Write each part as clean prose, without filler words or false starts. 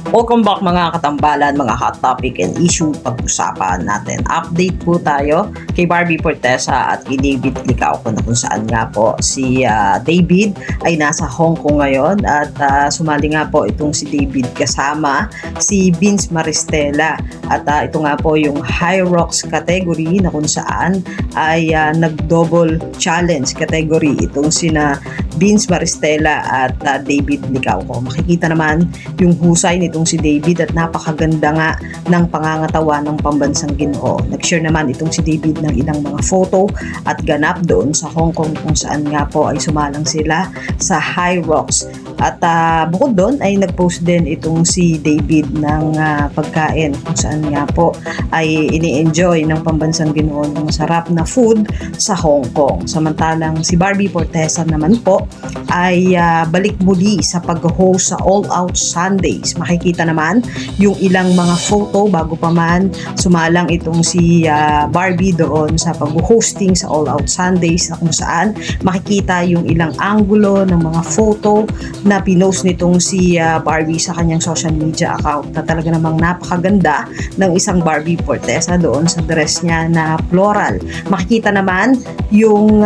Welcome back mga katambalan, mga hot topic and issue pag-usapan natin. Update po tayo kay Barbie Fortesa at kay David Licao kung saan nga po si David ay nasa Hong Kong ngayon at sumali nga po itong si David kasama si Vince Maristella at ito nga po yung High Rocks category na kung saan ay nag-double challenge category itong sina Vince Maristella at David Licao. Makikita naman yung husay nitong si David at napakaganda nga ng pangangatawa ng pambansang Ginoo. Nag-share naman itong si David ng ilang mga photo at ganap doon sa Hong Kong kung saan nga po ay sumalang sila sa High Rocks. At bukod doon ay nag-post din itong si David ng pagkain kung saan nga po ay ini-enjoy ng pambansang Ginoo ng masarap na food sa Hong Kong. Samantalang si Barbie Fortesa naman po ay balik muli sa pag-host sa All Out Sundays. Makikita naman yung ilang mga photo bago pa man sumalang itong si Barbie doon sa pag-hosting sa All Out Sundays na kung saan makikita yung ilang anggulo ng mga photo na pinost nitong si Barbie sa kanyang social media account na talaga namang napakaganda ng isang Barbie Fortesa doon sa dress niya na floral. Makikita naman yung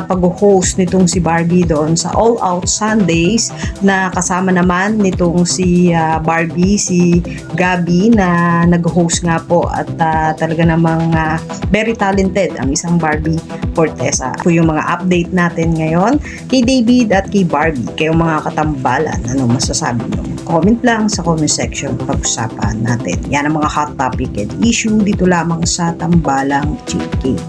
pag-host nitong si Barbie doon sa All Out Sundays na kasama naman nitong si Barbie, si Gabi na nag-host nga po at talaga namang very talented ang isang Barbie Fortesa. Ito yung mga update natin ngayon kay David at kay Barbie. Kayo mga katambalan, ano masasabi nyo? Comment lang sa comment section pag-usapan natin. Yan ang mga hot topic and issue dito lamang sa Tambalang Chiki.